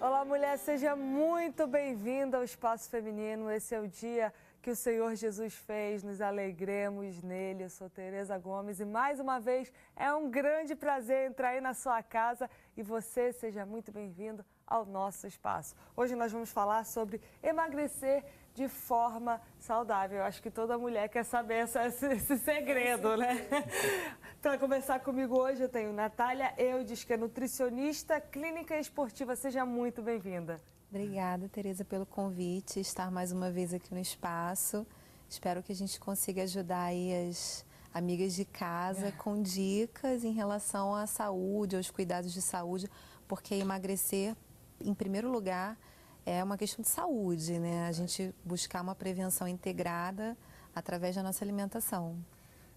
Olá, mulher, seja muito bem-vinda ao Espaço Feminino. Esse é o dia que o Senhor Jesus fez, nos alegremos nele. Eu sou Tereza Gomes e mais uma vez é um grande prazer entrar aí na sua casa e você seja muito bem-vindo ao nosso espaço. Hoje nós vamos falar sobre emagrecer de forma saudável. Eu acho que toda mulher quer saber esse segredo, né? Para conversar comigo hoje eu tenho Natália Eudes, que é nutricionista clínica e esportiva. Seja muito bem-vinda. Obrigada, Tereza, pelo convite, estar mais uma vez aqui no espaço. Espero que a gente consiga ajudar aí as amigas de casa com dicas em relação à saúde, aos cuidados de saúde, porque emagrecer, em primeiro lugar, é uma questão de saúde, né? A gente buscar uma prevenção integrada através da nossa alimentação.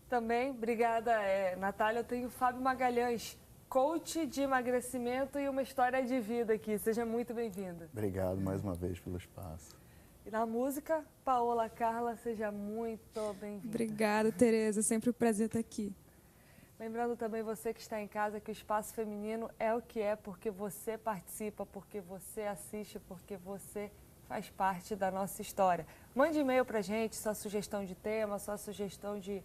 Também, obrigada, Natália. Eu tenho o Fábio Magalhães, coach de emagrecimento e uma história de vida aqui. Seja muito bem-vinda. Obrigado mais uma vez pelo espaço. E na música, Paola Carla, seja muito bem-vinda. Obrigada, Tereza. Sempre um prazer estar aqui. Lembrando também você que está em casa que o Espaço Feminino é o que é porque você participa, porque você assiste, porque você faz parte da nossa história. Mande e-mail pra gente, sua sugestão de tema, sua sugestão de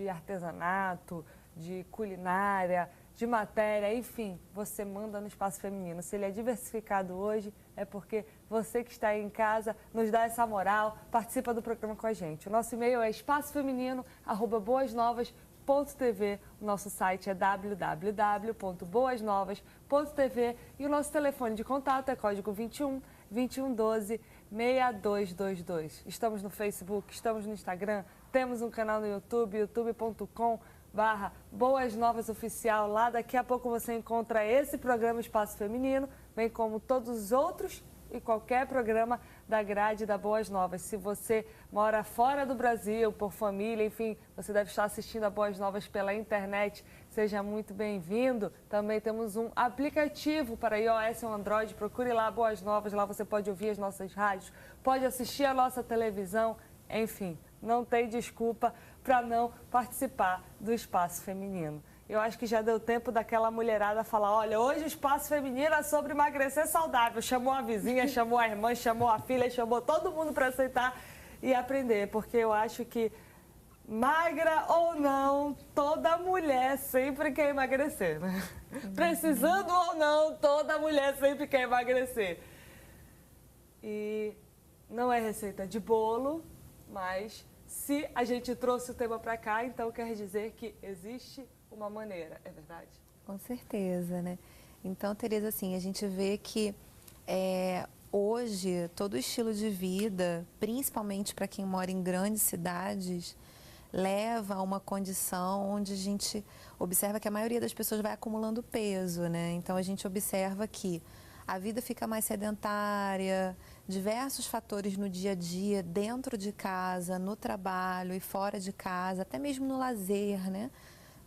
artesanato, de culinária, de matéria, enfim, você manda no Espaço Feminino. Se ele é diversificado hoje, é porque você que está aí em casa nos dá essa moral, participa do programa com a gente. O nosso e-mail é espacofeminino@boasnovas.tv, o nosso site é www.boasnovas.tv e o nosso telefone de contato é código 21 2112 6222. Estamos no Facebook, estamos no Instagram, temos um canal no YouTube, youtube.com/Boas Novas Oficial. Lá daqui a pouco você encontra esse programa Espaço Feminino, bem como todos os outros e qualquer programa da grade da Boas Novas. Se você mora fora do Brasil, por família, enfim, você deve estar assistindo a Boas Novas pela internet. Seja muito bem-vindo. Também temos um aplicativo para iOS ou Android. Procure lá Boas Novas, lá você pode ouvir as nossas rádios, pode assistir a nossa televisão, enfim, não tem desculpa para não participar do Espaço Feminino. Eu acho que já deu tempo daquela mulherada falar, olha, hoje o Espaço Feminino é sobre emagrecer saudável. Chamou a vizinha, chamou a irmã, chamou a filha, chamou todo mundo para aceitar e aprender. Porque eu acho que, magra ou não, toda mulher sempre quer emagrecer, né? Precisando ou não, toda mulher sempre quer emagrecer. E não é receita de bolo, mas se a gente trouxe o tema para cá, então quer dizer que existe uma maneira, é verdade? Com certeza, né? Então, Tereza, assim, a gente vê que hoje todo estilo de vida, principalmente para quem mora em grandes cidades, leva a uma condição onde a gente observa que a maioria das pessoas vai acumulando peso, né? Então, a gente observa que a vida fica mais sedentária, diversos fatores no dia a dia, dentro de casa, no trabalho e fora de casa, até mesmo no lazer, né?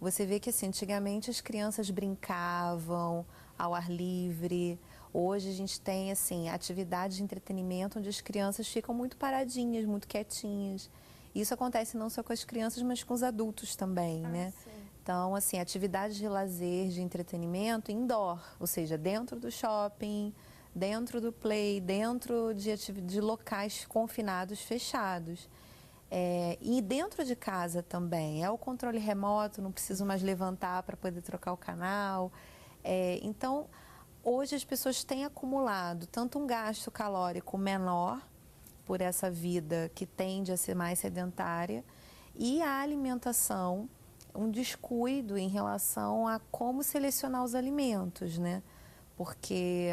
Você vê que, assim, antigamente as crianças brincavam ao ar livre. Hoje a gente tem, assim, atividades de entretenimento onde as crianças ficam muito paradinhas, muito quietinhas. Isso acontece não só com as crianças, mas com os adultos também, né? Sim. Então, assim, atividades de lazer, de entretenimento indoor, ou seja, dentro do shopping, dentro do play, dentro de locais confinados, fechados. E dentro de casa também, é o controle remoto, não preciso mais levantar para poder trocar o canal. Então, hoje as pessoas têm acumulado tanto um gasto calórico menor, por essa vida que tende a ser mais sedentária, e a alimentação, um descuido em relação a como selecionar os alimentos, né? Porque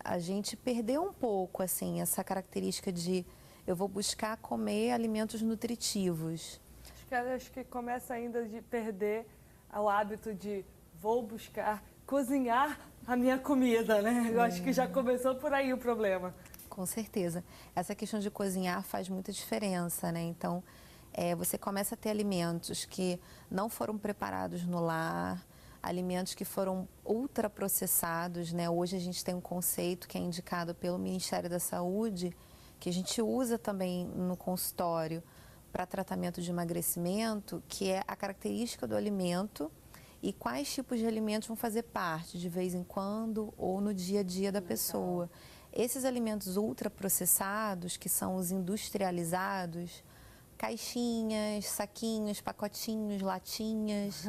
a gente perdeu um pouco, assim, essa característica de eu vou buscar comer alimentos nutritivos. Acho que começa ainda de perder o hábito de vou buscar cozinhar a minha comida, né? Eu acho que já começou por aí o problema. Com certeza. Essa questão de cozinhar faz muita diferença, né? Então, você começa a ter alimentos que não foram preparados no lar, alimentos que foram ultraprocessados, né? Hoje a gente tem um conceito que é indicado pelo Ministério da Saúde, que a gente usa também no consultório para tratamento de emagrecimento, que é a característica do alimento e quais tipos de alimentos vão fazer parte de vez em quando ou no dia a dia da pessoa. Esses alimentos ultraprocessados, que são os industrializados, caixinhas, saquinhos, pacotinhos, latinhas,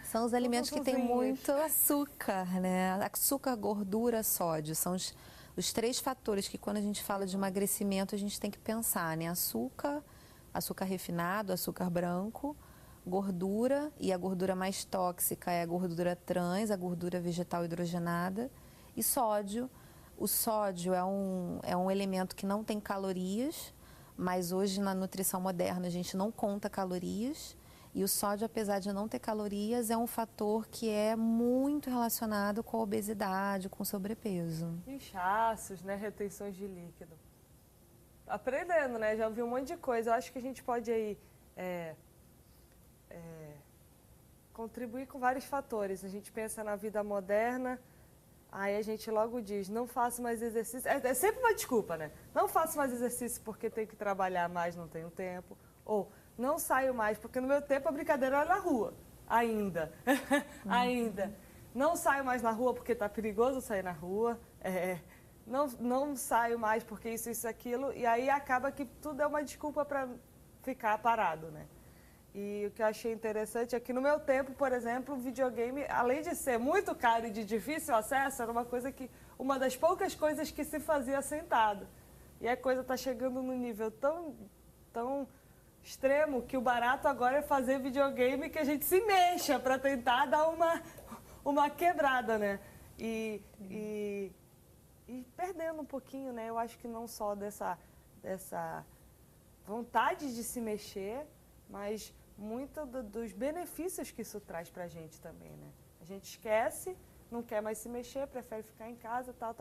são os alimentos que têm muito açúcar, né? Açúcar, gordura, sódio, são os 3 fatores que quando a gente fala de emagrecimento a gente tem que pensar, né? Açúcar, açúcar refinado, açúcar branco, gordura, e a gordura mais tóxica é a gordura trans, a gordura vegetal hidrogenada, e sódio. O sódio é um elemento que não tem calorias, mas hoje na nutrição moderna a gente não conta calorias, e o sódio, apesar de não ter calorias, é um fator que é muito relacionado com a obesidade, com o sobrepeso. Inchaços, né? Retenções de líquido. Aprendendo, né? Já ouvi um monte de coisa. Eu acho que a gente pode aí contribuir com vários fatores. A gente pensa na vida moderna, aí a gente logo diz, não faço mais exercício. É sempre uma desculpa, né? Não faço mais exercício porque tenho que trabalhar mais, não tenho tempo. Ou não saio mais porque no meu tempo a brincadeira era na rua. Ainda. Ainda. Não saio mais na rua porque está perigoso sair na rua. Não saio mais porque isso, aquilo. E aí acaba que tudo é uma desculpa para ficar parado, né? E o que eu achei interessante é que no meu tempo, por exemplo, o videogame, além de ser muito caro e de difícil acesso, era uma das poucas coisas que se fazia sentado. E a coisa está chegando num nível tão extremo que o barato agora é fazer videogame que a gente se mexa para tentar dar uma quebrada, né? E perdendo um pouquinho, né? Eu acho que não só dessa vontade de se mexer, mas muito dos benefícios que isso traz para a gente também, né? A gente esquece, não quer mais se mexer, prefere ficar em casa, tal.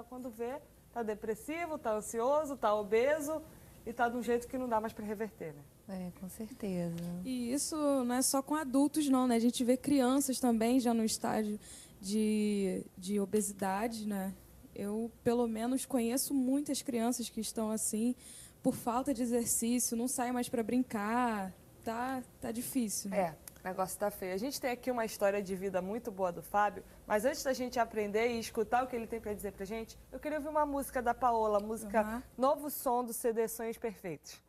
Quando vê, tá depressivo, tá ansioso, tá obeso e tá de um jeito que não dá mais para reverter, né? Com certeza. E isso não é só com adultos, não, né? A gente vê crianças também já no estágio de obesidade, né? Eu, pelo menos, conheço muitas crianças que estão assim, por falta de exercício, não saem mais para brincar. Tá difícil, né? O negócio tá feio. A gente tem aqui uma história de vida muito boa do Fábio, mas antes da gente aprender e escutar o que ele tem para dizer pra gente, eu queria ouvir uma música da Paola, a música Novo Som do CD Sonhos Perfeitos.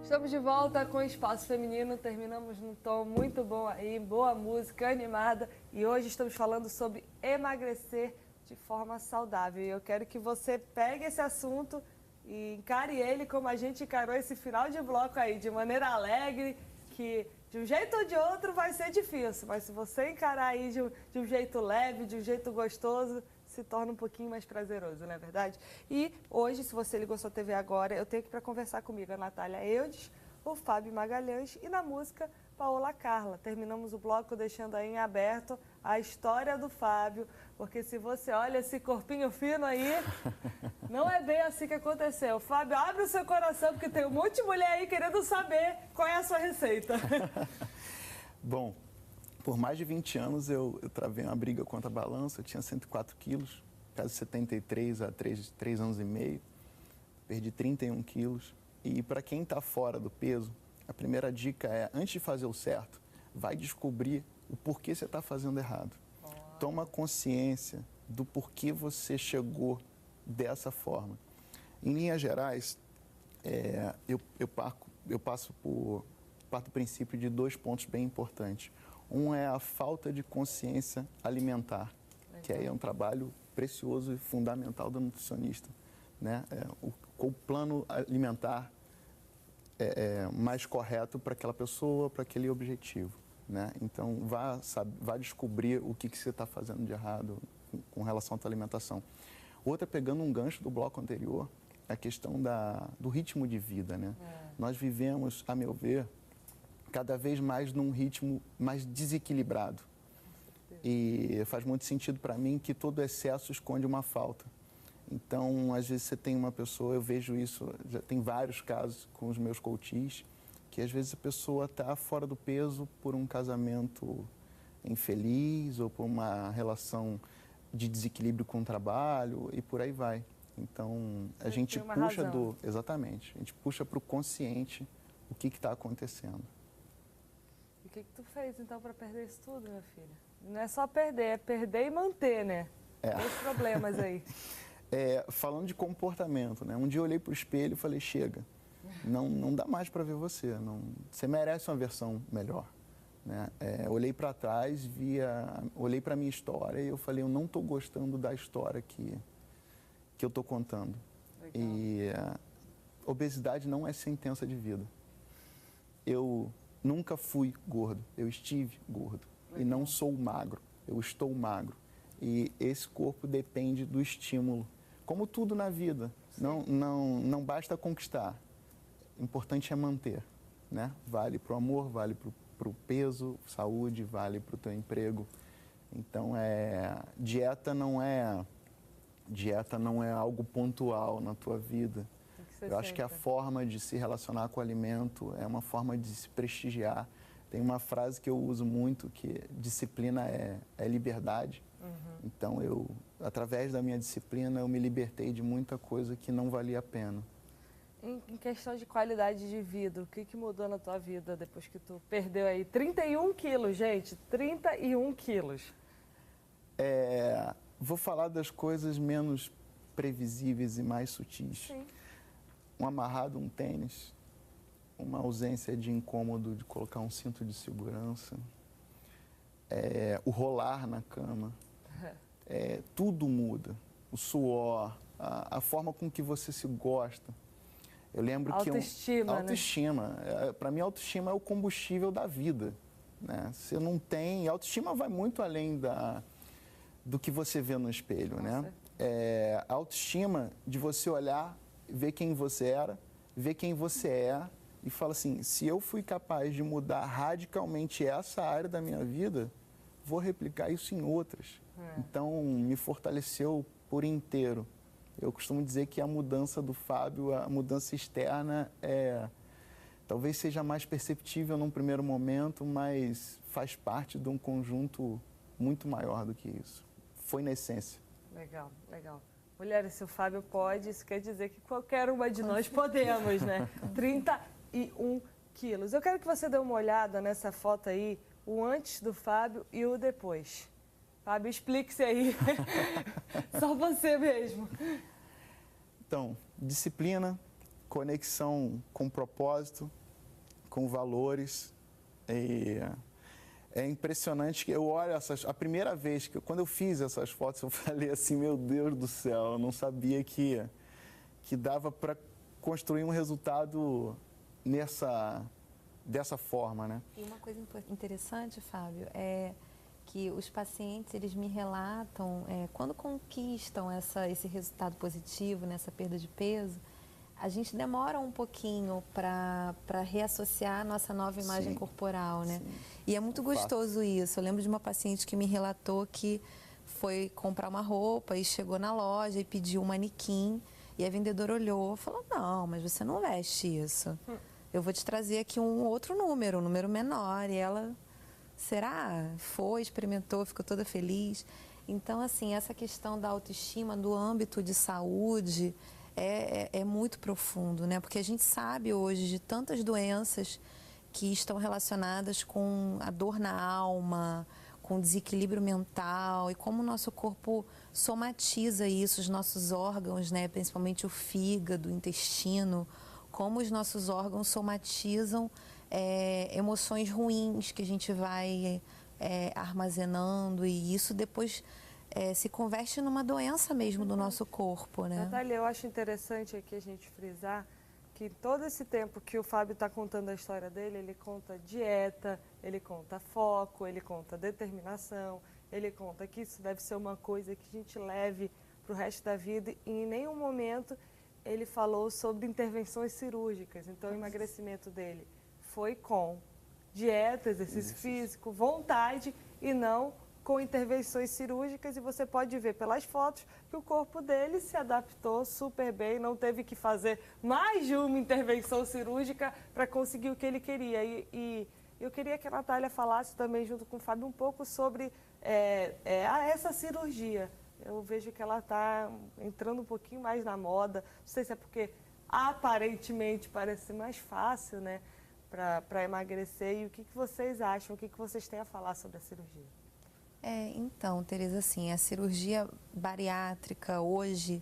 Estamos de volta com o Espaço Feminino, terminamos num tom muito bom aí, boa música, animada, e hoje estamos falando sobre emagrecer de forma saudável. E eu quero que você pegue esse assunto e encare ele como a gente encarou esse final de bloco aí, de maneira alegre, que de um jeito ou de outro vai ser difícil, mas se você encarar aí de um jeito leve, de um jeito gostoso, se torna um pouquinho mais prazeroso, não é verdade? E hoje, se você ligou sua TV agora, eu tenho aqui para conversar comigo a Natália Eudes, o Fábio Magalhães e na música Paola Carla. Terminamos o bloco deixando aí em aberto a história do Fábio, porque se você olha esse corpinho fino aí, não é bem assim que aconteceu. Fábio, abre o seu coração, porque tem um monte de mulher aí querendo saber qual é a sua receita. Bom, por mais de 20 anos eu travei uma briga contra a balança, eu tinha 104 quilos, peso 73 há 3 anos e meio, perdi 31 quilos. E para quem está fora do peso, a primeira dica é, antes de fazer o certo, vai descobrir o porquê você está fazendo errado. Toma consciência do porquê você chegou dessa forma. Em linhas gerais, eu parto do princípio de 2 pontos bem importantes. Um é a falta de consciência alimentar, que aí é um trabalho precioso e fundamental do nutricionista, né? O plano alimentar mais correto para aquela pessoa, para aquele objetivo, né? Então, vá descobrir o que você está fazendo de errado com relação à tua alimentação. Outra, pegando um gancho do bloco anterior, é a questão do ritmo de vida, né? Nós vivemos, a meu ver, cada vez mais num ritmo mais desequilibrado. E faz muito sentido para mim que todo excesso esconde uma falta. Então, às vezes você tem uma pessoa, eu vejo isso, já tem vários casos com os meus coaches, que às vezes a pessoa está fora do peso por um casamento infeliz ou por uma relação de desequilíbrio com o trabalho e por aí vai. Então, a gente puxa exatamente, a gente puxa para o consciente o que está acontecendo. E o que tu fez então para perder isso tudo, minha filha? Não é só perder, é perder e manter, né? Dois problemas aí. Falando de comportamento, né? Um dia eu olhei para o espelho e falei, chega, não dá mais para ver você, você merece uma versão melhor. Né? Olhei para trás, olhei para a minha história e eu falei, eu não estou gostando da história que eu estou contando. Legal. E obesidade não é sentença de vida. Eu nunca fui gordo, eu estive gordo. Legal. E não sou magro, eu estou magro. E esse corpo depende do estímulo. Como tudo na vida, não basta conquistar, o importante é manter. Né? Vale para o amor, vale para o peso, saúde, vale para o teu emprego. Então, dieta não é algo pontual na tua vida. Eu acho que a forma de se relacionar com o alimento é uma forma de se prestigiar. Tem uma frase que eu uso muito, que disciplina é liberdade. Uhum. Então, através da minha disciplina, eu me libertei de muita coisa que não valia a pena. Em questão de qualidade de vida, o que mudou na tua vida depois que tu perdeu aí 31 quilos, gente? 31 quilos. Vou falar das coisas menos previsíveis e mais sutis. Sim. Um amarrado, um tênis, uma ausência de incômodo de colocar um cinto de segurança, o rolar na cama, tudo muda. O suor, a forma com que você se gosta. Eu lembro autoestima, que autoestima, né? Para mim, autoestima é o combustível da vida. Né? Você não tem... Autoestima vai muito além do que você vê no espelho. Né? A autoestima de você olhar, ver quem você era, ver quem você é e falar assim, se eu fui capaz de mudar radicalmente essa área da minha vida, vou replicar isso em outras. Então, me fortaleceu por inteiro. Eu costumo dizer que a mudança do Fábio, a mudança externa, talvez seja mais perceptível num primeiro momento, mas faz parte de um conjunto muito maior do que isso. Foi na essência. Legal, legal. Mulheres, se o Fábio pode, isso quer dizer que qualquer uma de nós podemos, né? 31 quilos. Eu quero que você dê uma olhada nessa foto aí, o antes do Fábio e o depois. Fábio, explique-se aí. Só você mesmo. Então, disciplina, conexão com propósito, com valores. É impressionante que eu olho a primeira vez, quando eu fiz essas fotos, eu falei assim, meu Deus do céu, eu não sabia que dava para construir um resultado dessa forma, né? E uma coisa interessante, Fábio, é que os pacientes, eles me relatam, quando conquistam esse resultado positivo, nessa perda de peso, a gente demora um pouquinho para reassociar a nossa nova imagem corporal, né? Sim. E é muito gostoso isso. Eu lembro de uma paciente que me relatou que foi comprar uma roupa e chegou na loja e pediu um manequim, e a vendedora olhou e falou, não, mas você não veste isso. Eu vou te trazer aqui um outro número, um número menor. E ela... Será? Foi, experimentou, ficou toda feliz. Então, assim, essa questão da autoestima do âmbito de saúde é muito profundo, né? Porque a gente sabe hoje de tantas doenças que estão relacionadas com a dor na alma, com desequilíbrio mental e como o nosso corpo somatiza isso, os nossos órgãos, né? Principalmente o fígado, o intestino, como os nossos órgãos somatizam emoções ruins que a gente vai armazenando, e isso depois se converte numa doença mesmo do nosso corpo, né? Natália, eu acho interessante aqui a gente frisar que todo esse tempo que o Fábio está contando a história dele, ele conta dieta, ele conta foco, ele conta determinação, ele conta que isso deve ser uma coisa que a gente leve para o resto da vida, e em nenhum momento ele falou sobre intervenções cirúrgicas. Então, o emagrecimento dele foi com dieta, exercício físico, vontade, e não com intervenções cirúrgicas. E você pode ver pelas fotos que o corpo dele se adaptou super bem, não teve que fazer mais de uma intervenção cirúrgica para conseguir o que ele queria. E eu queria que a Natália falasse também, junto com o Fábio, um pouco sobre essa cirurgia. Eu vejo que ela está entrando um pouquinho mais na moda, não sei se é porque aparentemente parece mais fácil, né, para emagrecer. E o que vocês acham, o que vocês têm a falar sobre a cirurgia? Então, Tereza, assim, a cirurgia bariátrica hoje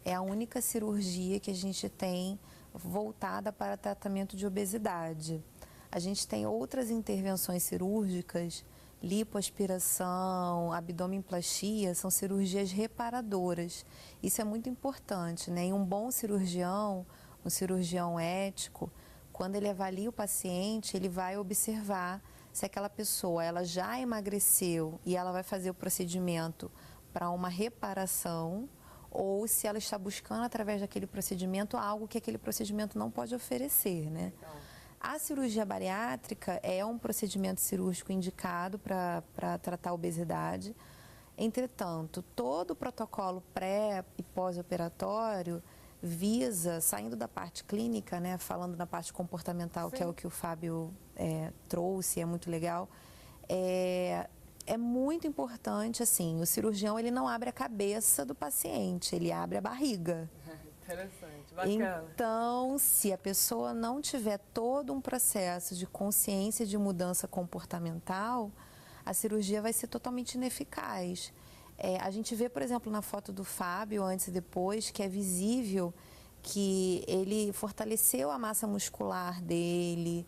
é a única cirurgia que a gente tem voltada para tratamento de obesidade. A gente tem outras intervenções cirúrgicas, lipoaspiração, abdominoplastia, são cirurgias reparadoras. Isso é muito importante, né? E um bom cirurgião, um cirurgião ético, quando ele avalia o paciente, ele vai observar se aquela pessoa ela já emagreceu e ela vai fazer o procedimento para uma reparação ou se ela está buscando através daquele procedimento algo que aquele procedimento não pode oferecer, né? A cirurgia bariátrica é um procedimento cirúrgico indicado para tratar a obesidade. Entretanto, todo o protocolo pré e pós-operatório visa, saindo da parte clínica, né, falando na parte comportamental, Sim. que é o que o Fábio trouxe, é muito legal, é muito importante, assim, o cirurgião ele não abre a cabeça do paciente, ele abre a barriga. Interessante, bacana. Então, se a pessoa não tiver todo um processo de consciência de mudança comportamental, a cirurgia vai ser totalmente ineficaz. A gente vê, por exemplo, na foto do Fábio, antes e depois, que é visível que ele fortaleceu a massa muscular dele.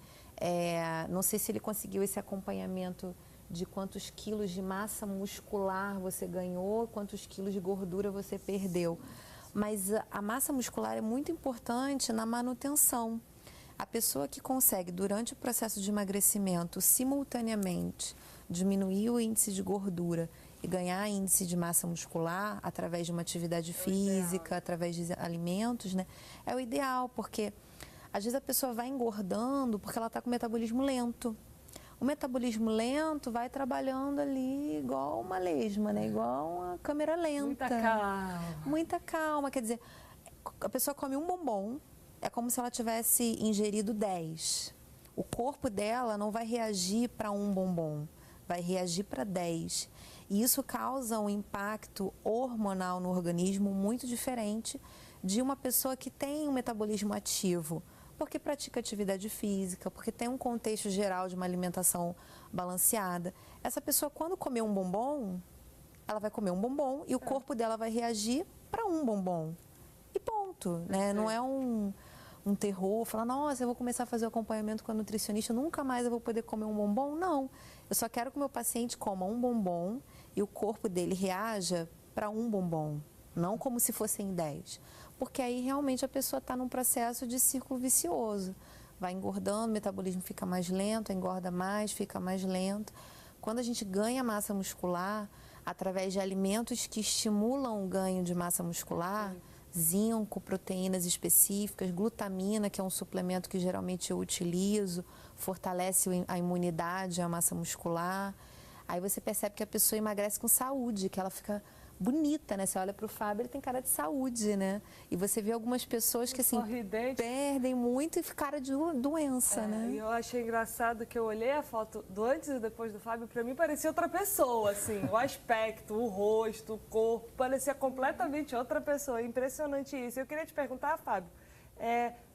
Não sei se ele conseguiu esse acompanhamento de quantos quilos de massa muscular você ganhou, quantos quilos de gordura você perdeu. Mas a massa muscular é muito importante na manutenção. A pessoa que consegue, durante o processo de emagrecimento, simultaneamente diminuir o índice de gordura e ganhar índice de massa muscular através de uma atividade física, através de alimentos, né? É o ideal, porque às vezes a pessoa vai engordando porque ela está com metabolismo lento. O metabolismo lento vai trabalhando ali igual uma lesma, né? Igual uma câmera lenta. Muita calma. Muita calma. Quer dizer, a pessoa come um bombom, é como se ela tivesse ingerido 10. O corpo dela não vai reagir para um bombom, vai reagir para 10. E isso causa um impacto hormonal no organismo muito diferente de uma pessoa que tem um metabolismo ativo, porque pratica atividade física, porque tem um contexto geral de uma alimentação balanceada. Essa pessoa, quando comer um bombom, ela vai comer um bombom e o corpo dela vai reagir para um bombom. E ponto, né? Não é um terror, falar, nossa, eu vou começar a fazer o acompanhamento com a nutricionista, nunca mais eu vou poder comer um bombom. Não, eu só quero que o meu paciente coma um bombom e o corpo dele reaja para um bombom, não como se fossem 10. Porque aí realmente a pessoa está num processo de círculo vicioso. Vai engordando, o metabolismo fica mais lento, engorda mais, fica mais lento. Quando a gente ganha massa muscular, através de alimentos que estimulam o ganho de massa muscular, zinco, proteínas específicas, glutamina, que é um suplemento que geralmente eu utilizo, fortalece a imunidade, a massa muscular. Aí você percebe que a pessoa emagrece com saúde, que ela fica bonita, né? Você olha para o Fábio, ele tem cara de saúde, né? E você vê algumas pessoas que, assim, perdem muito e ficam cara de doença, né? E eu achei engraçado que eu olhei a foto do antes e depois do Fábio, para mim parecia outra pessoa, assim. O aspecto, o rosto, o corpo, parecia completamente outra pessoa. Impressionante isso. Eu queria te perguntar, Fábio,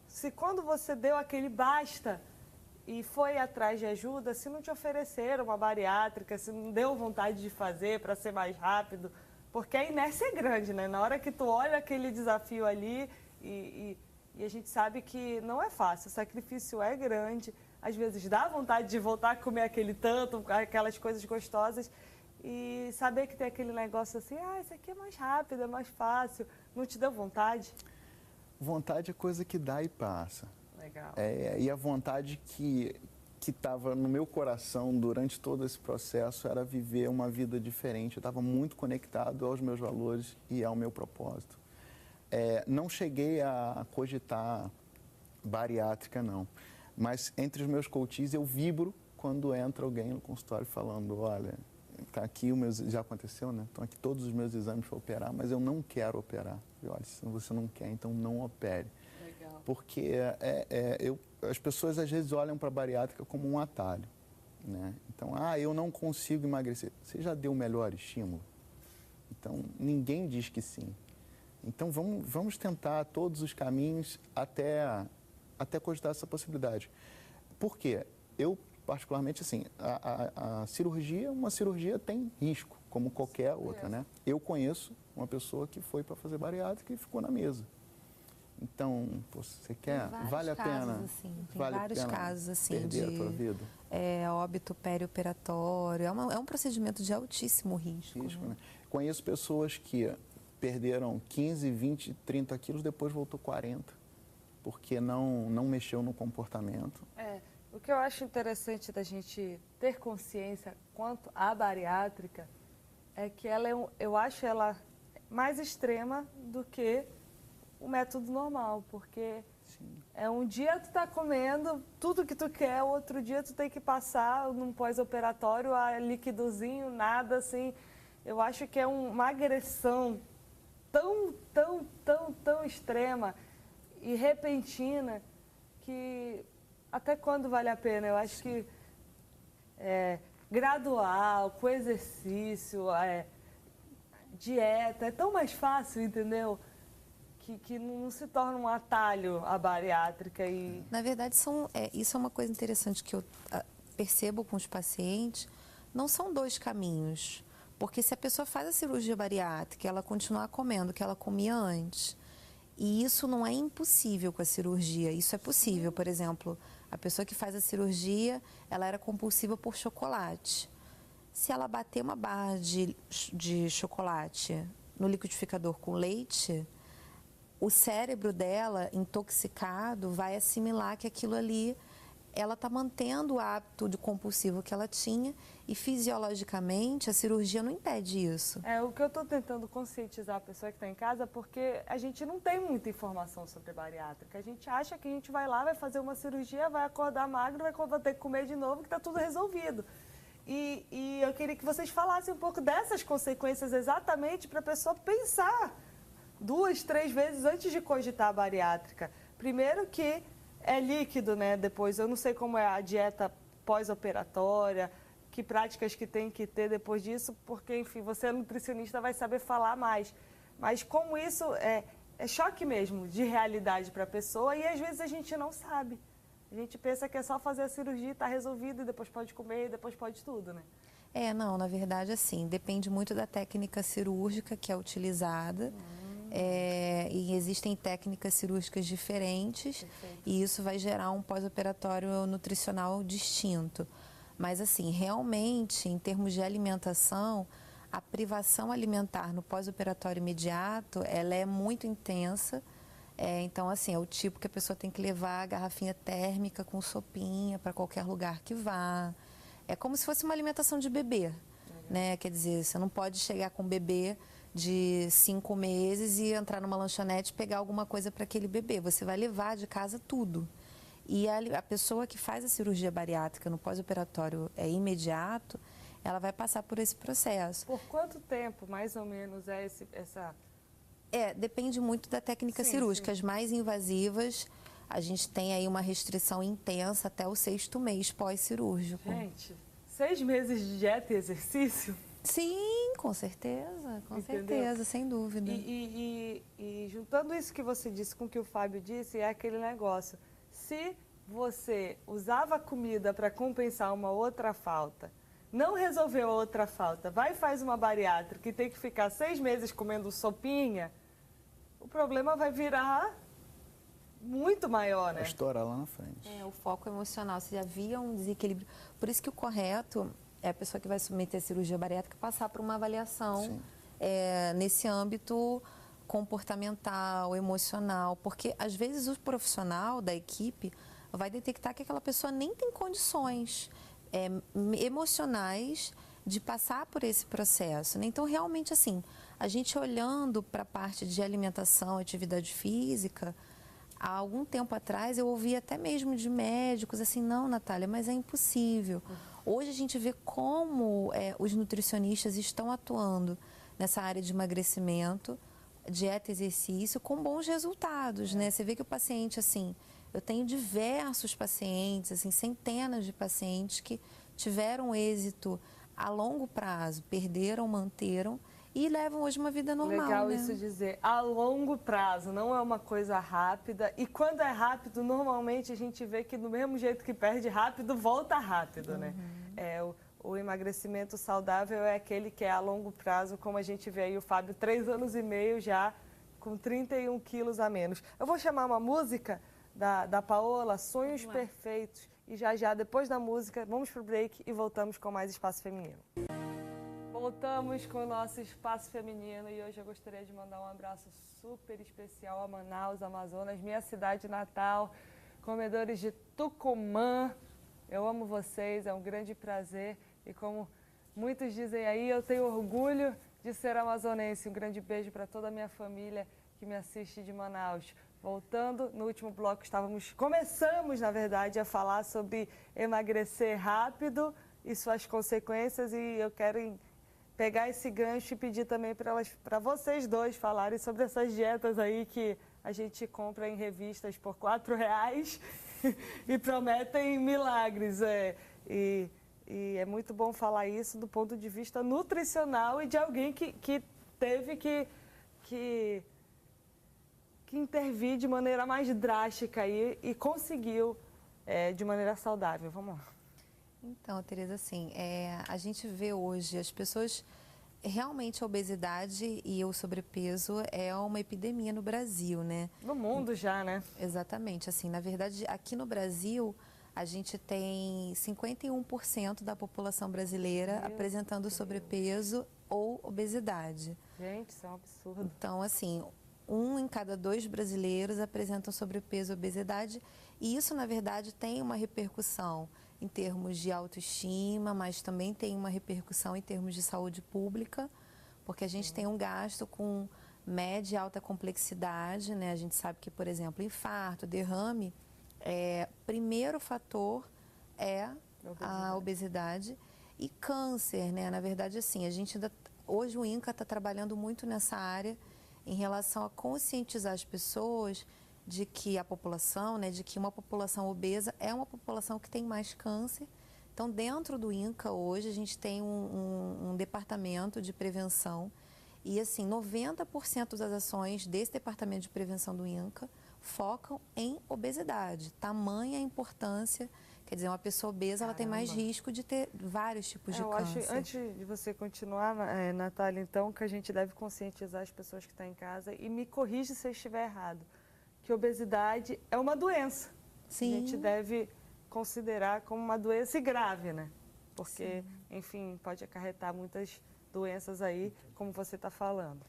se quando você deu aquele basta e foi atrás de ajuda, se não te ofereceram uma bariátrica, se não deu vontade de fazer para ser mais rápido, porque a inércia é grande, né? Na hora que tu olha aquele desafio ali e a gente sabe que não é fácil, o sacrifício é grande, às vezes dá vontade de voltar a comer aquele tanto, aquelas coisas gostosas e saber que tem aquele negócio assim, isso aqui é mais rápido, é mais fácil, não te deu vontade? Vontade é coisa que dá e passa. Legal. E a vontade que estava no meu coração durante todo esse processo era viver uma vida diferente. Eu estava muito conectado aos meus valores e ao meu propósito. Não cheguei a cogitar bariátrica, não. Mas entre os meus coaches eu vibro quando entra alguém no consultório falando, olha, tá aqui já aconteceu, né? Estão aqui todos os meus exames para operar, mas eu não quero operar. E olha, se você não quer, então não opere. Legal. Porque as pessoas às vezes olham para a bariátrica como um atalho, né? Então, eu não consigo emagrecer. Você já deu o melhor estímulo? Então, ninguém diz que sim. Então, vamos tentar todos os caminhos até cogitar essa possibilidade. Por quê? Eu particularmente, assim, a cirurgia, uma cirurgia tem risco, como qualquer outra, né? Eu conheço uma pessoa que foi para fazer bariátrica e ficou na mesa. Então, pô, você quer, vale a pena? Assim, tem vale vários a pena casos assim perder a tua vida? Óbito perioperatório. É um procedimento de altíssimo risco. Né? Conheço pessoas que perderam 15, 20, 30 quilos, depois voltou 40, porque não mexeu no comportamento. O que eu acho interessante da gente ter consciência quanto à bariátrica é que ela eu acho ela mais extrema do que o método normal, porque um dia tu tá comendo tudo que tu quer, o outro dia tu tem que passar num pós-operatório a líquidozinho, nada assim. Eu acho que é uma agressão tão extrema e repentina que até quando vale a pena? Eu acho que gradual, com exercício, dieta, é tão mais fácil, entendeu? Que não se torna um atalho a bariátrica. Na verdade, isso é uma coisa interessante que eu percebo com os pacientes, não são dois caminhos. Porque se a pessoa faz a cirurgia bariátrica, ela continuar comendo o que ela comia antes, e isso não é impossível com a cirurgia, isso é possível. Por exemplo, a pessoa que faz a cirurgia, ela era compulsiva por chocolate. Se ela bater uma barra de chocolate no liquidificador com leite, o cérebro dela, intoxicado, vai assimilar que aquilo ali, ela está mantendo o hábito de compulsivo que ela tinha e fisiologicamente a cirurgia não impede isso. O que eu estou tentando conscientizar a pessoa que está em casa, porque a gente não tem muita informação sobre bariátrica. A gente acha que a gente vai lá, vai fazer uma cirurgia, vai acordar magro, vai ter que comer de novo, que está tudo resolvido. E eu queria que vocês falassem um pouco dessas consequências exatamente para a pessoa pensar 2, 3 vezes antes de cogitar a bariátrica. Primeiro que é líquido, né? Depois, eu não sei como é a dieta pós-operatória, que práticas que tem que ter depois disso, porque, enfim, você é nutricionista, vai saber falar mais. Mas como isso é choque mesmo de realidade para a pessoa e às vezes a gente não sabe. A gente pensa que é só fazer a cirurgia, está resolvido, e depois pode comer, e depois pode tudo, né? Não, na verdade, assim, depende muito da técnica cirúrgica que é utilizada. E existem técnicas cirúrgicas diferentes. Perfeito. E isso vai gerar um pós-operatório nutricional distinto. Mas, assim, realmente, em termos de alimentação, a privação alimentar no pós-operatório imediato, ela é muito intensa. Então, assim, é o tipo que a pessoa tem que levar a garrafinha térmica com sopinha para qualquer lugar que vá. É como se fosse uma alimentação de bebê, né? Quer dizer, você não pode chegar com um bebê de 5 meses e entrar numa lanchonete e pegar alguma coisa para aquele bebê. Você vai levar de casa tudo. E a pessoa que faz a cirurgia bariátrica no pós-operatório imediato, ela vai passar por esse processo. Por quanto tempo, mais ou menos, essa... Depende muito da técnica cirúrgica. As mais invasivas, a gente tem aí uma restrição intensa até o 6º mês pós-cirúrgico. Gente, 6 meses de dieta e exercício? Sim, com certeza, sem dúvida. E juntando isso que você disse com o que o Fábio disse, é aquele negócio. Se você usava a comida para compensar uma outra falta, não resolveu a outra falta, vai e faz uma bariátrica e tem que ficar 6 meses comendo sopinha, o problema vai virar muito maior, né? Vai estourar lá na frente. O foco emocional, se havia um desequilíbrio. Por isso que o correto é a pessoa que vai submeter a cirurgia bariátrica passar por uma avaliação nesse âmbito comportamental, emocional, porque às vezes o profissional da equipe vai detectar que aquela pessoa nem tem condições emocionais de passar por esse processo, né? Então, realmente, assim, a gente olhando para a parte de alimentação, atividade física, há algum tempo atrás eu ouvi até mesmo de médicos assim, não, Natália, mas é impossível. Hoje a gente vê como os nutricionistas estão atuando nessa área de emagrecimento, dieta e exercício, com bons resultados, né? Você vê que o paciente, assim, eu tenho diversos pacientes, assim, centenas de pacientes que tiveram êxito a longo prazo, perderam, manteram e levam hoje uma vida normal. Legal né? isso dizer, a longo prazo, não é uma coisa rápida. E quando é rápido, normalmente a gente vê que do mesmo jeito que perde rápido, volta rápido, né? O emagrecimento saudável é aquele que é a longo prazo, como a gente vê aí o Fábio, 3 anos e meio já com 31 quilos a menos. Eu vou chamar uma música da Paola, Sonhos Perfeitos. E já, depois da música, vamos pro break e voltamos com mais Espaço Feminino. Voltamos com o nosso Espaço Feminino e hoje eu gostaria de mandar um abraço super especial a Manaus, Amazonas, minha cidade natal, comedores de Tucumã. Eu amo vocês, é um grande prazer e como muitos dizem aí, eu tenho orgulho de ser amazonense. Um grande beijo para toda a minha família que me assiste de Manaus. Voltando, no último bloco começamos, na verdade, a falar sobre emagrecer rápido e suas consequências e eu quero pegar esse gancho e pedir também para vocês dois falarem sobre essas dietas aí que a gente compra em revistas por R$4 e prometem milagres. E é muito bom falar isso do ponto de vista nutricional e de alguém que teve que intervir de maneira mais drástica e conseguiu de maneira saudável. Vamos lá. Então, Tereza, assim, a gente vê hoje as pessoas, realmente a obesidade e o sobrepeso é uma epidemia no Brasil, né? No mundo já, né? Exatamente, assim, na verdade, aqui no Brasil, a gente tem 51% da população brasileira apresentando sobrepeso ou obesidade. Gente, isso é um absurdo. Então, assim, 1 em cada 2 brasileiros apresentam sobrepeso e obesidade e isso, na verdade, tem uma repercussão em termos de autoestima, mas também tem uma repercussão em termos de saúde pública, porque a gente tem um gasto com média e alta complexidade, né? A gente sabe que, por exemplo, infarto, derrame, primeiro fator é a obesidade e câncer, né? Na verdade, assim, a gente hoje o INCA está trabalhando muito nessa área em relação a conscientizar as pessoas de que a população, né, de que uma população obesa é uma população que tem mais câncer. Então, dentro do INCA hoje, a gente tem um departamento de prevenção e, assim, 90% das ações desse departamento de prevenção do INCA focam em obesidade. Tamanha a importância, quer dizer, uma pessoa obesa, ela tem mais risco de ter vários tipos de câncer. Eu acho, antes de você continuar, Natália, então, que a gente deve conscientizar as pessoas que estão em casa e me corrija se eu estiver errado, que obesidade é uma doença. Sim. A gente deve considerar como uma doença grave, né? Porque, enfim, pode acarretar muitas doenças aí, como você está falando.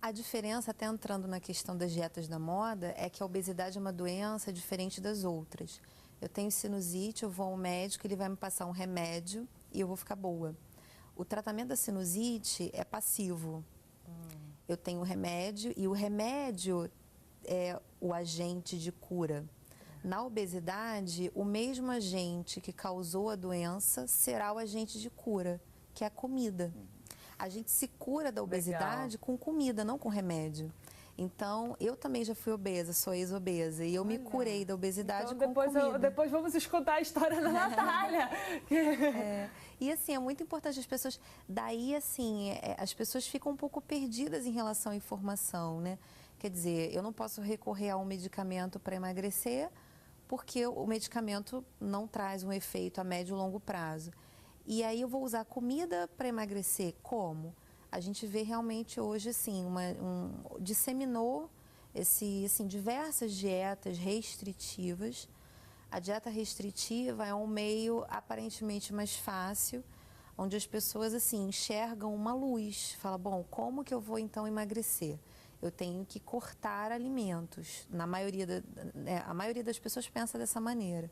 A diferença, até entrando na questão das dietas da moda, é que a obesidade é uma doença diferente das outras. Eu tenho sinusite, eu vou ao médico, ele vai me passar um remédio e eu vou ficar boa. O tratamento da sinusite é passivo. Eu tenho o remédio e o remédio é o agente de cura. Na obesidade, o mesmo agente que causou a doença será o agente de cura, que é a comida. A gente se cura da obesidade com comida, não com remédio. Então, eu também já fui obesa, sou ex-obesa, e eu me curei da obesidade com comida. Depois vamos escutar a história da Natália. E assim, é muito importante as pessoas... Daí, assim, as pessoas ficam um pouco perdidas em relação à informação, né? Quer dizer, eu não posso recorrer a um medicamento para emagrecer, porque o medicamento não traz um efeito a médio e longo prazo. E aí eu vou usar comida para emagrecer? Como? A gente vê realmente hoje, assim, disseminou diversas dietas restritivas. A dieta restritiva é um meio aparentemente mais fácil, onde as pessoas, assim, enxergam uma luz. Fala, bom, como que eu vou então emagrecer? Eu tenho que cortar alimentos. A maioria das pessoas pensa dessa maneira.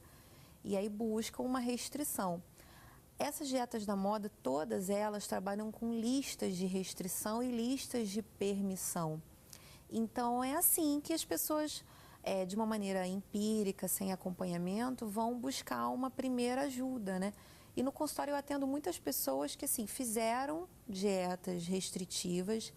E aí buscam uma restrição. Essas dietas da moda, todas elas trabalham com listas de restrição e listas de permissão. Então, é assim que as pessoas, de uma maneira empírica, sem acompanhamento, vão buscar uma primeira ajuda, né? E no consultório eu atendo muitas pessoas que, assim, fizeram dietas restritivas,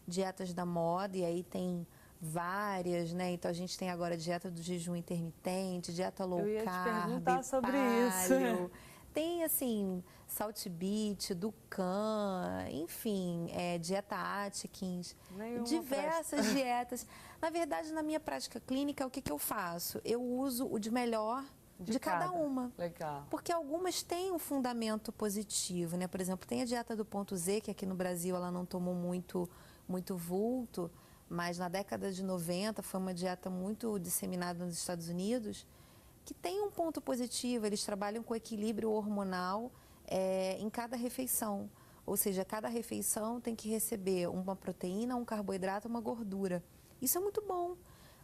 dietas da moda, e aí tem várias, né? Então, a gente tem agora a dieta do jejum intermitente, dieta low carb, eu ia te perguntar sobre paleo. isso. Tem, assim, Salt Beach, Dukan, enfim, dieta Atkins, diversas dietas. Na verdade, na minha prática clínica, o que eu faço? Eu uso o de melhor de cada uma. Legal. Porque algumas têm um fundamento positivo, né? Por exemplo, tem a dieta do ponto Z, que aqui no Brasil ela não tomou muito vulto, mas na década de 90 foi uma dieta muito disseminada nos Estados Unidos, que tem um ponto positivo. Eles trabalham com equilíbrio hormonal em cada refeição. Ou seja, cada refeição tem que receber uma proteína, um carboidrato, uma gordura. Isso é muito bom.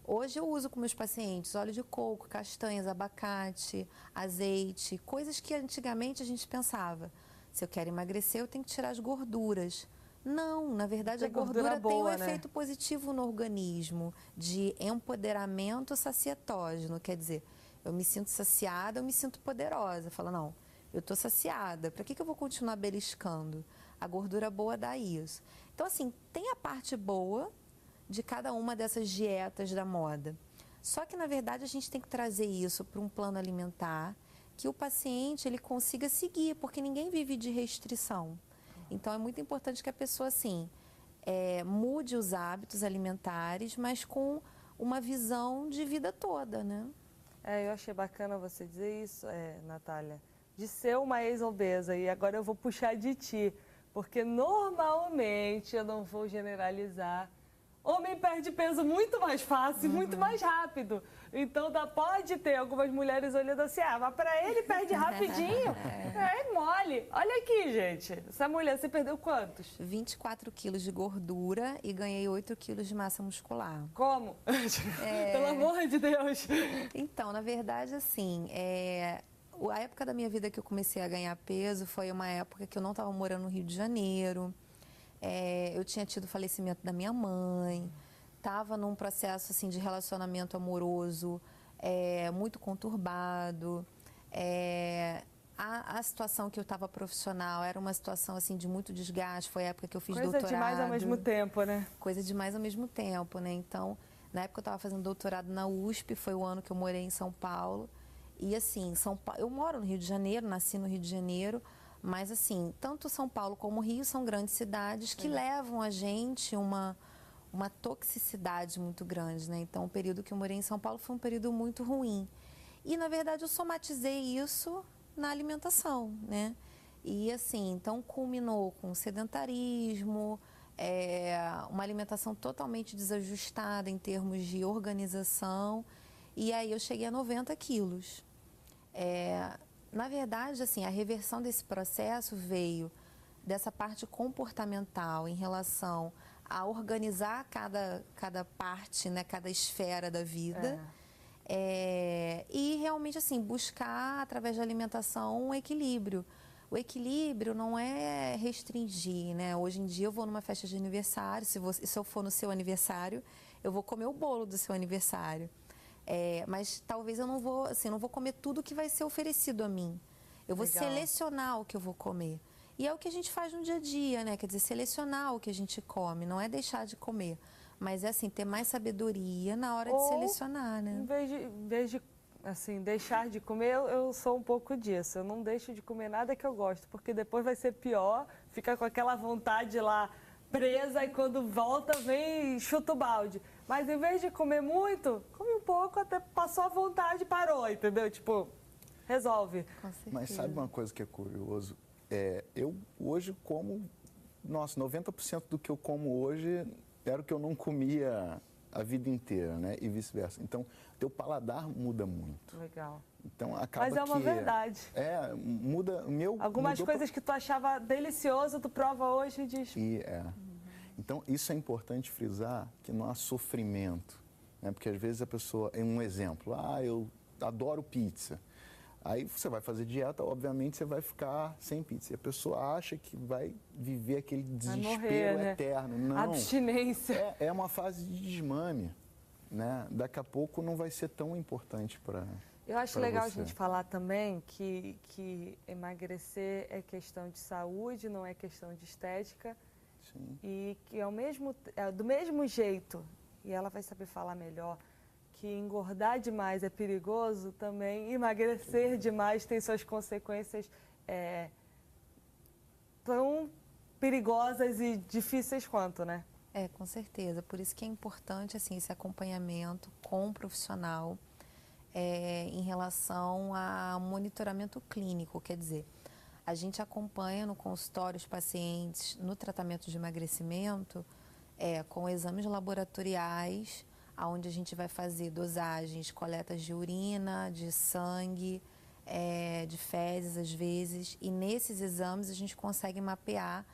Hoje eu uso com meus pacientes óleo de coco, castanhas, abacate, azeite, coisas que antigamente a gente pensava, se eu quero emagrecer eu tenho que tirar as gorduras. Não, na verdade a gordura tem um efeito positivo no organismo, de empoderamento sacietógeno, quer dizer, eu me sinto saciada, eu me sinto poderosa. Fala, não, eu estou saciada, para que eu vou continuar beliscando? A gordura boa dá isso. Então, assim, tem a parte boa de cada uma dessas dietas da moda. Só que, na verdade, a gente tem que trazer isso para um plano alimentar que o paciente ele consiga seguir, porque ninguém vive de restrição. Então, é muito importante que a pessoa, assim, mude os hábitos alimentares, mas com uma visão de vida toda, né? Eu achei bacana você dizer isso, Natália, de ser uma ex-obesa, e agora eu vou puxar de ti, porque normalmente, eu não vou generalizar, homem perde peso muito mais fácil, muito mais rápido. Então, pode ter algumas mulheres olhando assim, mas para ele perde rapidinho. É mole. Olha aqui, gente. Essa mulher, você perdeu quantos? 24 quilos de gordura e ganhei 8 quilos de massa muscular. Como? Pelo amor de Deus. Então, na verdade, assim, a época da minha vida que eu comecei a ganhar peso foi uma época que eu não estava morando no Rio de Janeiro. Eu tinha tido o falecimento da minha mãe, estava num processo assim, de relacionamento amoroso muito conturbado. A situação que eu estava profissional era uma situação assim, de muito desgaste, foi a época que eu fiz doutorado. Coisa demais ao mesmo tempo, né? Coisa demais ao mesmo tempo, né? Então, na época eu estava fazendo doutorado na USP, foi o ano que eu morei em São Paulo. E assim, eu moro no Rio de Janeiro, nasci no Rio de Janeiro, mas assim, tanto São Paulo como Rio são grandes cidades que levam a gente uma toxicidade muito grande, né? Então, o período que eu morei em São Paulo foi um período muito ruim. E, na verdade, eu somatizei isso na alimentação, né? E, assim, então, culminou com sedentarismo, uma alimentação totalmente desajustada em termos de organização. E aí eu cheguei a 90 quilos. Na verdade, assim, a reversão desse processo veio dessa parte comportamental em relação a organizar cada parte, né, cada esfera da vida. E realmente, assim, buscar, através da alimentação, um equilíbrio. O equilíbrio não é restringir, né? Hoje em dia eu vou numa festa de aniversário, se eu for no seu aniversário, eu vou comer o bolo do seu aniversário. Mas talvez eu não vou comer tudo que vai ser oferecido a mim. Eu vou selecionar o que eu vou comer. E é o que a gente faz no dia a dia, né? Quer dizer, selecionar o que a gente come, não é deixar de comer. Mas é assim, ter mais sabedoria na hora de selecionar, né? Em vez de assim, deixar de comer, eu sou um pouco disso. Eu não deixo de comer nada que eu gosto, porque depois vai ser pior, fica com aquela vontade lá presa e quando volta vem e chuta o balde. Mas em vez de comer muito, come um pouco, até passou a vontade e parou, entendeu? Tipo, resolve. Mas sabe uma coisa que é curioso? Eu hoje como, 90% do que eu como hoje era o que eu não comia a vida inteira, né? E vice-versa. Então, teu paladar muda muito. Legal. Então, acaba Mas é uma verdade. Muda. Algumas coisas que tu achava delicioso, tu prova hoje e diz... Então, isso é importante frisar, que não há sofrimento, né? Porque às vezes a pessoa, um exemplo, eu adoro pizza. Aí você vai fazer dieta, obviamente você vai ficar sem pizza. E a pessoa acha que vai viver aquele desespero eterno. Não. Abstinência. É uma fase de desmame, né? Daqui a pouco não vai ser tão importante para Eu acho legal a gente falar também que emagrecer é questão de saúde, não é questão de estética. Sim. E que do mesmo jeito, e ela vai saber falar melhor, que engordar demais é perigoso, também emagrecer demais tem suas consequências tão perigosas e difíceis quanto, né? Com certeza. Por isso que é importante assim, esse acompanhamento com o profissional em relação a monitoramento clínico. Quer dizer, a gente acompanha no consultório os pacientes no tratamento de emagrecimento com exames laboratoriais, onde a gente vai fazer dosagens, coletas de urina, de sangue, de fezes às vezes, e nesses exames a gente consegue mapear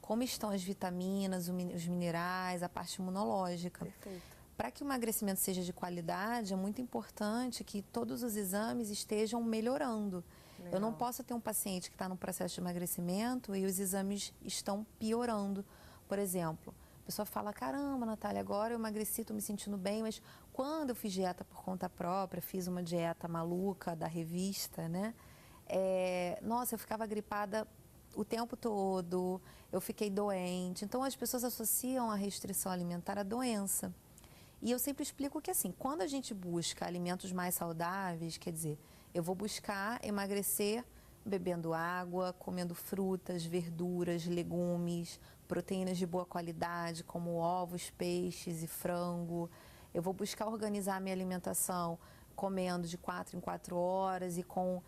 como estão as vitaminas, os minerais, a parte imunológica. Perfeito. Para que o emagrecimento seja de qualidade, é muito importante que todos os exames estejam melhorando. Legal. Eu não posso ter um paciente que está no processo de emagrecimento e os exames estão piorando. Por exemplo, a pessoa fala, caramba, Natália, agora eu emagreci, estou me sentindo bem, mas quando eu fiz dieta por conta própria, fiz uma dieta maluca da revista, né? Nossa, eu ficava gripada o tempo todo, eu fiquei doente. Então, as pessoas associam a restrição alimentar à doença. E eu sempre explico que, assim, quando a gente busca alimentos mais saudáveis, quer dizer, eu vou buscar emagrecer bebendo água, comendo frutas, verduras, legumes, proteínas de boa qualidade, como ovos, peixes e frango. Eu vou buscar organizar a minha alimentação comendo de 4 em 4 horas e com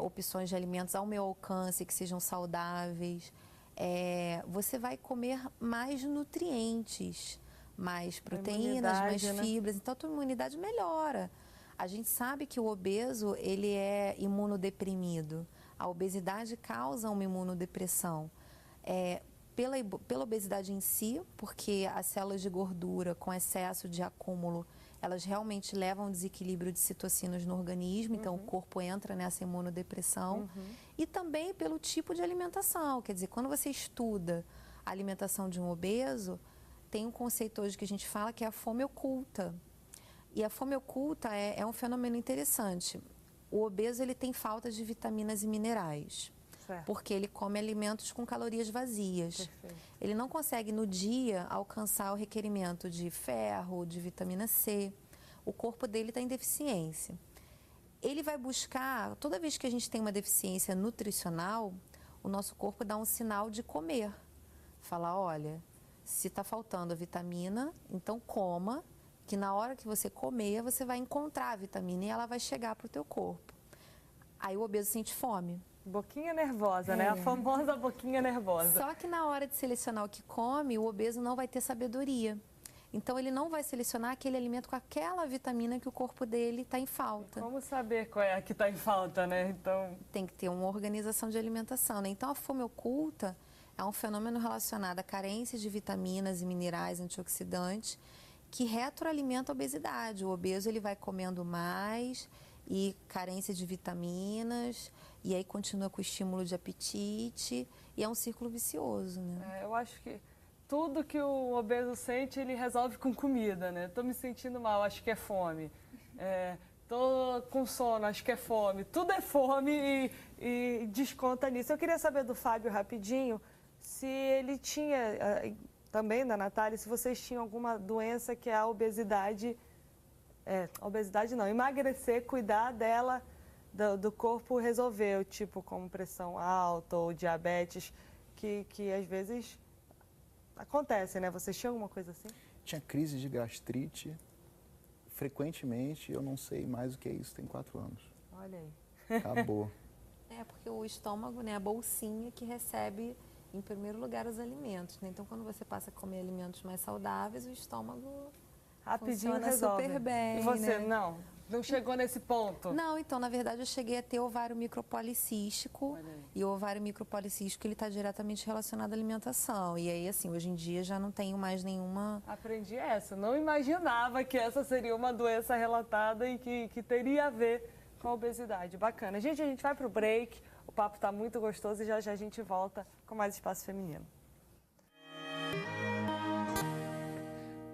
opções de alimentos ao meu alcance, que sejam saudáveis. Você vai comer mais nutrientes, mais proteínas, mais fibras, então a tua imunidade melhora. A gente sabe que o obeso, ele é imunodeprimido. A obesidade causa uma imunodepressão. Pela obesidade em si, porque as células de gordura com excesso de acúmulo, elas realmente levam a um desequilíbrio de citocinas no organismo, então o corpo entra nessa imunodepressão. E também pelo tipo de alimentação, quer dizer, quando você estuda a alimentação de um obeso, tem um conceito hoje que a gente fala que é a fome oculta. E a fome oculta é um fenômeno interessante. O obeso, ele tem falta de vitaminas e minerais. Certo. Porque ele come alimentos com calorias vazias. Perfeito. Ele não consegue, no dia, alcançar o requerimento de ferro, de vitamina C. O corpo dele está em deficiência. Ele vai buscar, toda vez que a gente tem uma deficiência nutricional, o nosso corpo dá um sinal de comer. Fala, olha, se está faltando a vitamina, então coma, que na hora que você comer, você vai encontrar a vitamina e ela vai chegar para o teu corpo. Aí o obeso sente fome. Boquinha nervosa, né? A famosa boquinha nervosa. Só que na hora de selecionar o que come, o obeso não vai ter sabedoria. Então, ele não vai selecionar aquele alimento com aquela vitamina que o corpo dele está em falta. Como saber qual é a que está em falta, né? Então, tem que ter uma organização de alimentação, né? Então, a fome oculta é um fenômeno relacionado à carência de vitaminas e minerais antioxidantes que retroalimenta a obesidade. O obeso, ele vai comendo mais e carência de vitaminas, e aí continua com o estímulo de apetite, e é um círculo vicioso, né? Eu acho que tudo que o obeso sente, ele resolve com comida, né? Tô me sentindo mal, acho que é fome. Tô com sono, acho que é fome. Tudo é fome e desconta nisso. Eu queria saber do Fábio rapidinho, se ele tinha, também da Natália, se vocês tinham alguma doença que é a obesidade, obesidade não, emagrecer, cuidar dela, do corpo resolveu, tipo como pressão alta ou diabetes, que às vezes acontece, né? Vocês tinham alguma coisa assim? Tinha crise de gastrite, frequentemente, eu não sei mais o que é isso, tem 4 anos. Olha aí. Acabou. Porque o estômago, né, a bolsinha que recebe, em primeiro lugar, os alimentos, né? Então, quando você passa a comer alimentos mais saudáveis, o estômago rapidinho funciona resolve. super bem. E você, né? Não chegou nesse ponto? Não, então, na verdade, eu cheguei a ter ovário micropolicístico. E o ovário micropolicístico, ele está diretamente relacionado à alimentação. E aí, assim, hoje em dia já não tenho mais nenhuma... Aprendi essa. Não imaginava que essa seria uma doença relatada e que teria a ver com a obesidade. Bacana. Gente, a gente vai para o break. O papo está muito gostoso e já já a gente volta com mais Espaço Feminino.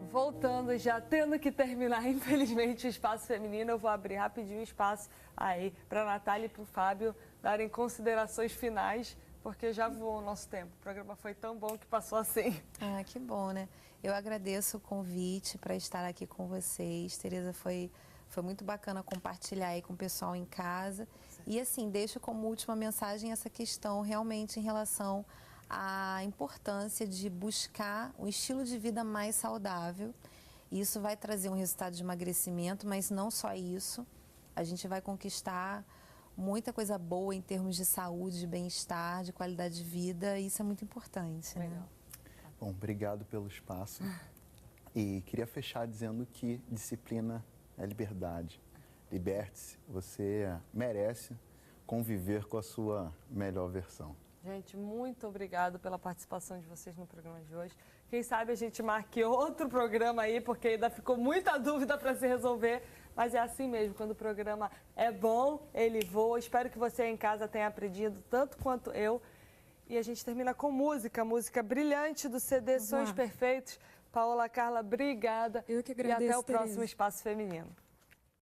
Voltando, já tendo que terminar, infelizmente, o Espaço Feminino, eu vou abrir rapidinho o espaço aí para a Natália e para o Fábio darem considerações finais, porque já voou o nosso tempo. O programa foi tão bom que passou assim. Ah, que bom, né? Eu agradeço o convite para estar aqui com vocês. Tereza, foi muito bacana compartilhar aí com o pessoal em casa. E assim, deixo como última mensagem essa questão realmente em relação à importância de buscar um estilo de vida mais saudável. Isso vai trazer um resultado de emagrecimento, mas não só isso. A gente vai conquistar muita coisa boa em termos de saúde, de bem-estar, de qualidade de vida. E isso é muito importante, né? Bom, obrigado pelo espaço. E queria fechar dizendo que disciplina é liberdade. Liberte-se, você merece conviver com a sua melhor versão. Gente, muito obrigado pela participação de vocês no programa de hoje. Quem sabe a gente marque outro programa aí, porque ainda ficou muita dúvida para se resolver. Mas é assim mesmo, quando o programa é bom, ele voa. Espero que você em casa tenha aprendido tanto quanto eu. E a gente termina com música brilhante do CD Sonhos Perfeitos. Paola Carla, obrigada. Eu que agradeço, E até o Tereza. próximo Espaço Feminino.